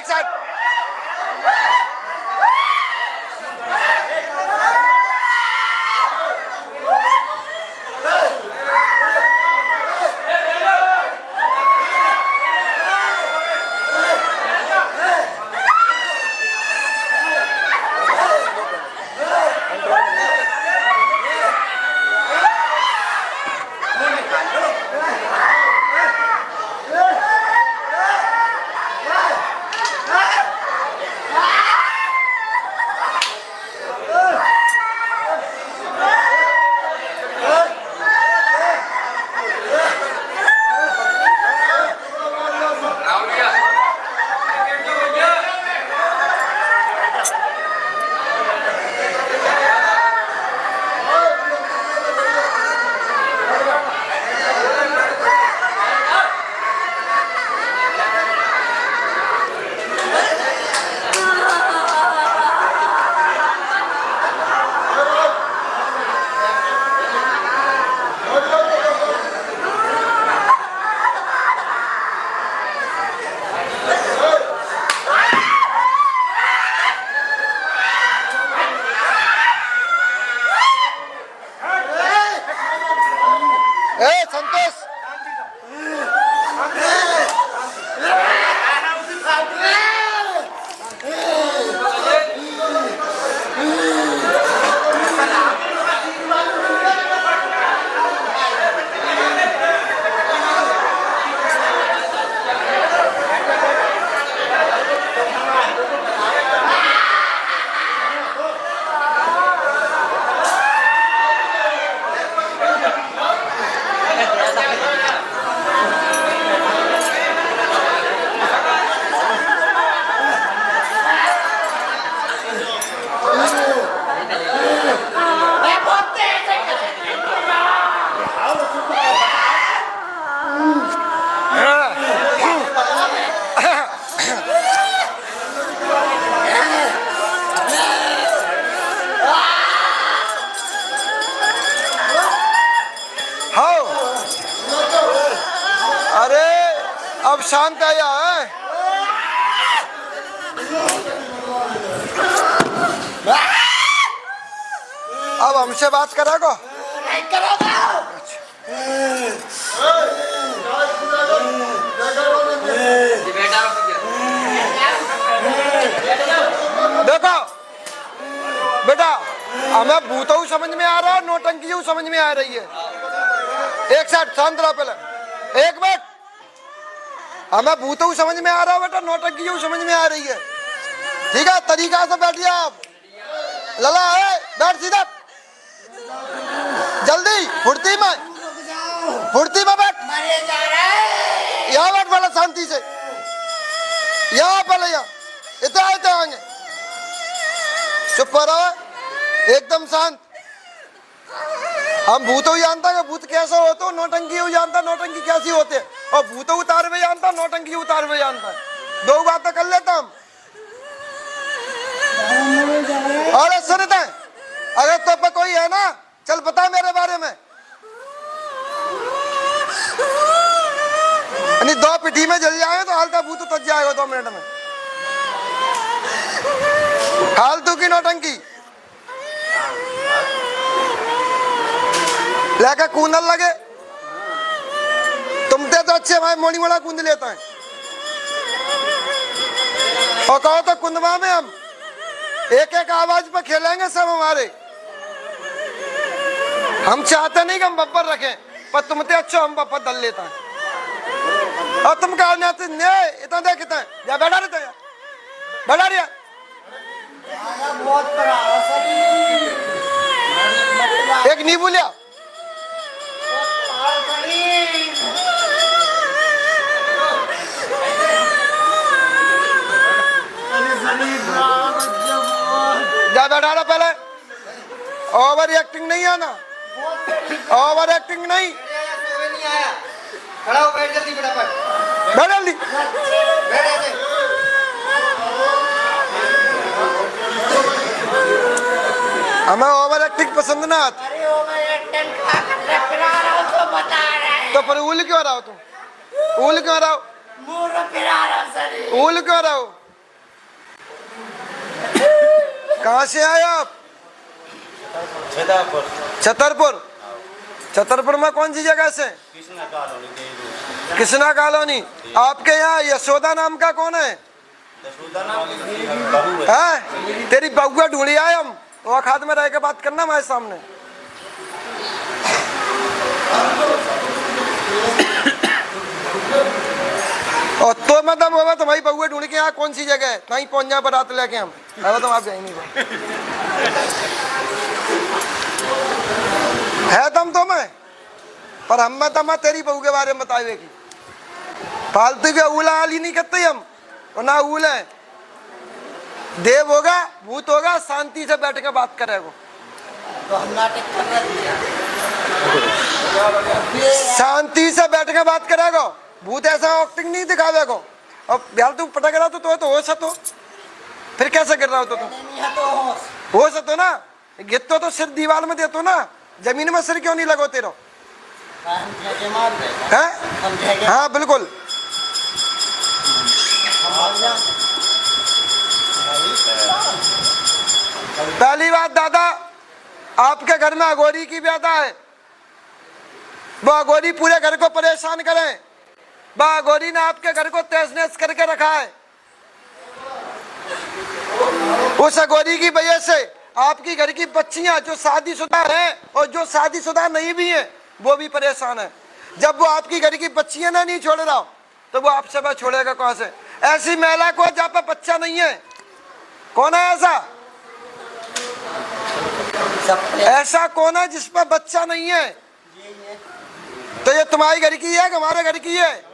एक साइड। संतोष अब शांत आया है। अब हमसे बात करोगे? नहीं करोगे। देखो बेटा, हमें भूतऊ समझ में आ रहा है, नौटंकी समझ में आ रही है। एक साथ शांत रहो पहले, एक मिनट। हमें भूतऊ समझ में आ रहा है बेटा, नौटंकी समझ में आ रही है। ठीक है, तरीका से बैठिए आप। लला है, बैठ सीधा, जल्दी, फुर्ती में बैठ। यहाँ बैठ वाला शांति से, यहाँ पहले यहाँ इतना आएंगे। चुप रहो, एकदम शांत। हम भूत जानता है भूत कैसा होता है, नौटंकी जानता नौटंकी कैसी होते है, और भूत उतार में जानता, नौटंकी उतार में जानता है। दो बातें कर लेता हम। और सुनते हैं, अगर तो पे कोई है ना, चल बता मेरे बारे में। दो पिटी में जल जाए तो हालता भूत तक जाएगा 2 मिनट में। फालतू की नौटंकी लेकर कूदन लगे। तुमसे तो अच्छे भाई मोनी मोड़ा कूद लेता है। और कहो तो कुंदवा में हम एक एक आवाज पर खेलेंगे सब हमारे। हम चाहते नहीं कि हम बब्बर रखें, पर तुमसे अच्छा हम बब्बर दल लेता है। और तुम कहा इतना देख कितना या बैठा रहता है, बैठा रहा। एक नींबू लिया। जा बैठा रहा पहले। ओवर एक्टिंग नहीं आना, ओवर एक्टिंग नहीं। खड़ा हो, बैठ जल्दी फटाफट, बैठ जल्दी। हमें ओवर एक्टिंग पसंद ना आती। अरे ओवर एक्टिंग पिला रहा हूं तो बता रहा है। तो पर उल क्यों रहा हो तुम? उल क्यों रहा हो? मुंह पिला रहा सर। उल क्यों रहा हो? कहाँ से आए आप? छतरपुर। छतरपुर। छतरपुर में कौन सी जगह से? कृष्णा कॉलोनी। कृष्णा कॉलोनी। आपके यहाँ यशोदा नाम का कौन है? यशोदा नाम की बहू है। हैं? तेरी बहू ढूंढी आए हम, वो खाद में रह के बात करना हमारे सामने। और तो मतलब होगा तुम्हारी बहू ढूंढ के यहाँ कौन सी जगह है? कहीं पहुंच जाए बारात लेके हम। अरे तुम आप जाए नहीं है तुम तो मैं, पर हम मत तेरी बहू के बारे में बताए की फालतू के उला आली नहीं करते हम, और ना उल है। देव होगा, भूत होगा, शांति से बैठ के बात करेगा। तो हम नाटक कर रहे थे। शांति से बैठ के बात करेगा। भूत ऐसा एक्टिंग नहीं दिखावेगा। अब यार तू पटक रहा तो हो सतो, फिर कैसे कर रहा हो? तो नहीं है तो हो सतो ना, गिरतो तो सिर दीवार में देतो ना, जमीन में सिर क्यों नहीं लगो तेरा? हम जाके मार देगा। हैं? हम जाके हाँ बिल्कुल। हम मार जाएंगे। पहली बात दादा, आपके घर में अघोरी की व्याधा है। वो अघोरी पूरे घर को परेशान करें। वो अघोरी ने आपके घर को तहस नहस करके रखा है। उस अघोरी की वजह से आपकी घर की बच्चियां जो शादीशुदा हैं और जो शादीशुदा नहीं भी हैं, वो भी परेशान है। जब वो आपकी घर की बच्चियां ना नहीं छोड़ रहा तो वो आपसे वह छोड़ेगा कहां से? ऐसी महिला को जहाँ पर बच्चा नहीं है, कौन है ऐसा? ऐसा कौन है जिस पर बच्चा नहीं है? तो ये तुम्हारी घर की है कि हमारे घर की है?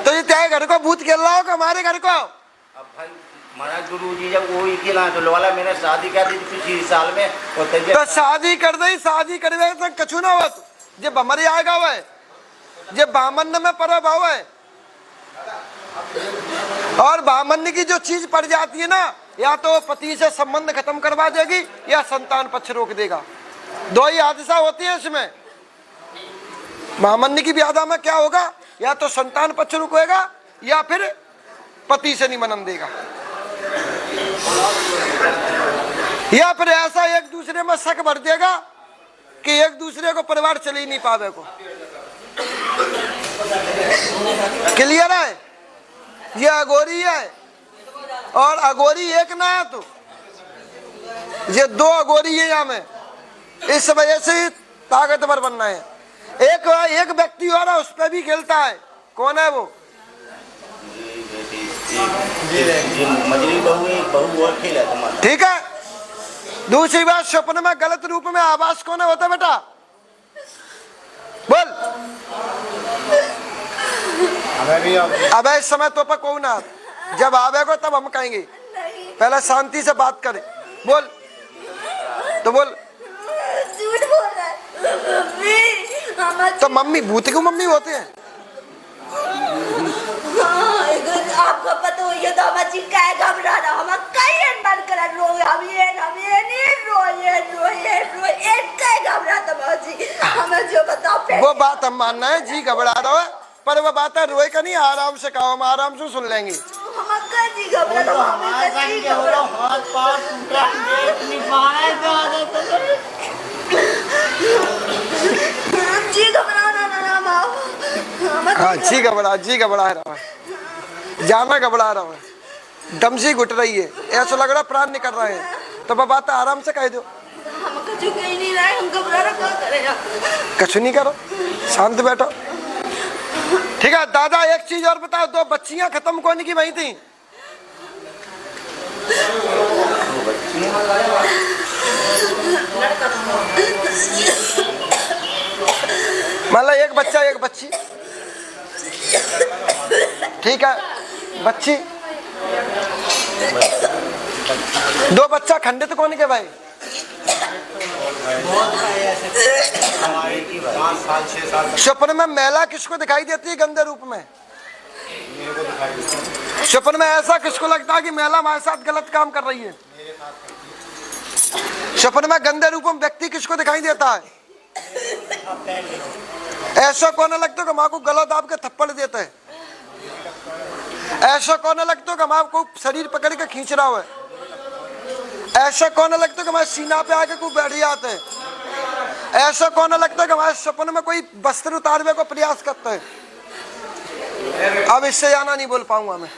तो ये तेरे घर को भूत खेल रहा हो कि हमारे घर को? अब भाई महाराज गुरु जी जब वो खेला तो वाला मैंने शादी कर दी पिछले साल में, तो शादी कर दी, शादी करवे तो कछु ना हो। जे बमरी आएगा वह, जे बामन में परब है, और बामन की जो चीज पड़ जाती है ना, या तो पति से संबंध खत्म करवा देगी या संतान पक्ष रोक देगा। दो ही हादसा होती है इसमें। बामन की व्याधा में क्या होगा? या तो संतान पक्ष रुकेगा या फिर पति से निमनन देगा, या फिर ऐसा एक दूसरे में शक भर देगा कि एक दूसरे को परिवार चल ही नहीं पावे को। क्लियर है? ये अघोरी है, और अघोरी एक ना है, तो ये दो अघोरी है यहाँ में। इस वजह से ताकतवर बनना है। एक व्यक्ति और है, उस पर भी खेलता है। कौन है वो? मजरी बहू और खेला तुम्हारा। ठीक है। दूसरी बात, स्वप्न में गलत रूप में आवाज कौन होता है बेटा? बोल। अब इस समय तो पर कौन ना, जब आवेगा तब हम कहेंगे। पहले शांति से बात करें। बोल तो बोल। झूठ बोल रहा है। तो मम्मी भूत क्यों मम्मी होते हैं? आपको पता हो ये तो हम जी का घबरा रहा, हम कहीं बंद कर रोए, हम ये नहीं रोए एक का घबरा तो जी हमें जो बताओ। वो बात हम मानना है, जी घबरा रहा है, पर वो बात है रोए का नहीं, आराम से कहो, हम आराम से सुन लेंगे। हम का जी घबरा तो हमें जी घबरा, हाथ पांव टूटा, देख नहीं पा रहे जी घबरा ना हाँ जी घबरा रहा है, जाना घबरा रहा है, दम सी घुट रही है, ऐसा लग रहा प्राण निकल रहे हैं। तो बात आराम से कह दो। हम कछु कहीं नहीं रहे, हम घबरा रहा, क्या करेगा? कछु नहीं करो, शांत बैठो। ठीक है दादा, एक चीज और बताओ, दो बच्चियां खत्म कौन की वही थी? मतलब एक बच्चा एक बच्ची। ठीक है, बच्ची दो बच्चा खंडित कौन के भाई? स्वप्न में महिला किसको दिखाई देती है गंदे रूप में? स्वप्न में ऐसा किसको लगता है कि महिला हमारे साथ गलत काम कर रही है? स्वप्न में गंदे रूप में व्यक्ति किसको दिखाई देता है? ऐसा कौन लगता है कि माँ को गलत आपके थप्पड़ देता है? ऐसा कौन लगता है कि माँ को शरीर पकड़ के खींच रहा है? ऐसा कौन लगता है कि हमारे सीना पे आके कोई बैठ जाते हैं? ऐसा कौन लगता है कि हमारे सपने में कोई वस्त्र उतारने को प्रयास करता है? अब इससे ज्यादा नहीं बोल पाऊंगा मैं,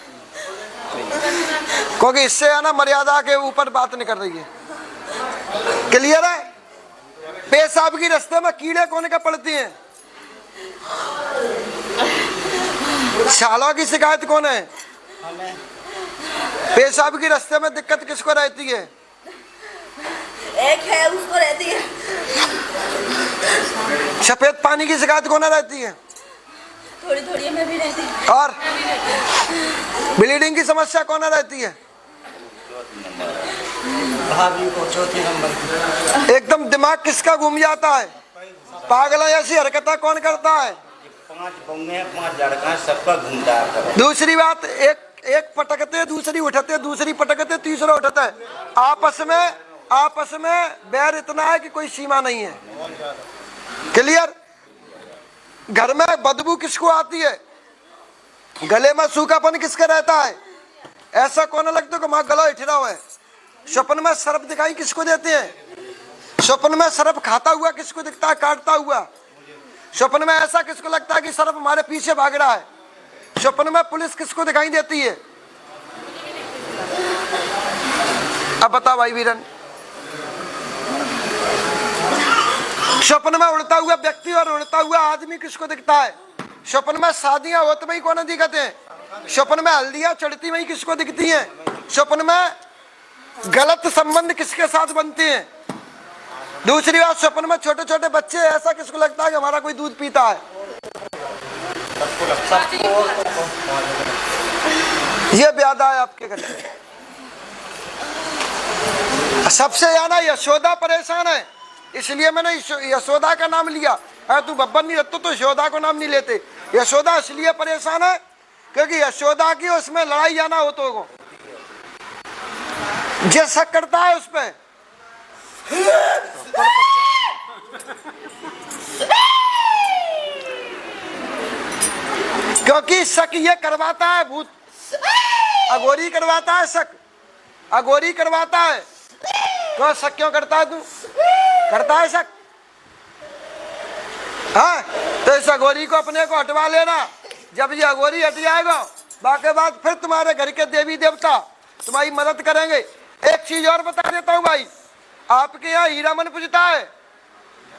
क्योंकि इससे ज्यादा मर्यादा के ऊपर बात नहीं कर रही है। क्लियर है? पेशाब की रास्ते में कीड़े कौन के पड़ती हैं? छालों की शिकायत कौन है? पेशाब की रास्ते में दिक्कत किसको रहती है? एक है, उसको रहती है। सफेद पानी की शिकायत कौन रहती है? थोड़ी थोड़ी में भी रहती है। और ब्लीडिंग की समस्या कौन रहती है? भाभी को चौथे नंबर। एकदम दिमाग किसका घूम जाता है? पागल ऐसी हरकतें कौन करता है? 5 बंगे 5 लड़का सबका घूमता है। दूसरी बात, एक पटकते, दूसरी उठते, दूसरी पटकते, तीसरा उठता है। आपस में बैर इतना है कि कोई सीमा नहीं है। क्लियर? घर में बदबू किसको आती है? गले में सूखापन किसका रहता है? ऐसा कौन लगता है कि माँ गला इठरा हुआ है? स्वप्न में सर्प दिखाई किसको देते हैं? स्वप्न में सर्प खाता हुआ किसको दिखता है? काटता हुआ। स्वप्न में ऐसा किसको लगता है कि सर्प हमारे पीछे भाग रहा है? स्वप्न में पुलिस किसको दिखाई देती है? अब बता भाई वीरन। स्वप्न में उड़ता हुआ व्यक्ति और उड़ता हुआ आदमी किसको दिखता है? स्वप्न में शादियां होती वही कौन दिखते हैं? स्वप्न में हल्दियां चढ़ती वही किसको दिखती हैं? स्वप्न में गलत संबंध किसके साथ बनते हैं? दूसरी बात, स्वप्न में छोटे छोटे बच्चे, ऐसा किसको लगता है कि हमारा कोई दूध पीता है? ये ब्यादा है आपके घर। सबसे ज्यादा यशोदा परेशान है, इसलिए मैंने यशोदा का नाम लिया। अगर तू बब्बर नहीं रहता तो यशोदा को नाम नहीं लेते। यशोदा इसलिए परेशान है क्योंकि यशोदा की उसमें लड़ाई जाना हो तो जो शक करता है उस पर क्योंकि शक ये करवाता है भूत, अघोरी करवाता है शक, अघोरी करवाता है। तो शक क्यों करता है? तू करता है शक? हाँ, तो इस अघोरी को अपने को हटवा लेना। जब ये अघोरी हट जाएगा बाकी बात फिर तुम्हारे घर के देवी देवता तुम्हारी मदद करेंगे। एक चीज और बता देता हूँ भाई, आपके यहाँ हीरा मन पूजता है,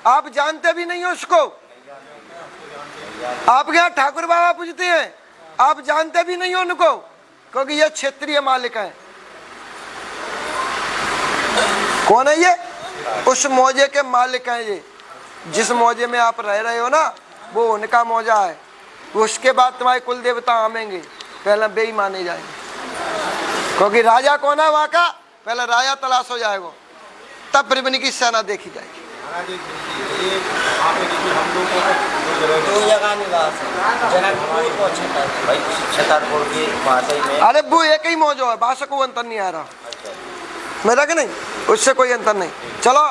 आप जानते भी नहीं हो उसको। आपके यहाँ ठाकुर बाबा पूजते हैं, आप जानते भी नहीं हो उनको, क्योंकि ये क्षेत्रीय मालिक है। कौन है ये? उस मौजे के मालिक हैं ये। जिस मौजे में आप रह रहे हो ना, वो उनका मौजा है। उसके बाद तुम्हारे कुल देवता आमेंगे, पहले बे ही माने जाएंगे। क्योंकि राजा कौन है वहाँ का? पहले राजा तलाश हो जाएगा, तब ब्रिबन की सेना देखी जाएगी। दो जगह निवास है, जनकपुर और छतरपुर की भाषा में। अरे वो एक ही मौजो है, भाषा को अंतर नहीं आ रहा मेरा कि नहीं, उससे कोई अंतर नहीं। चलो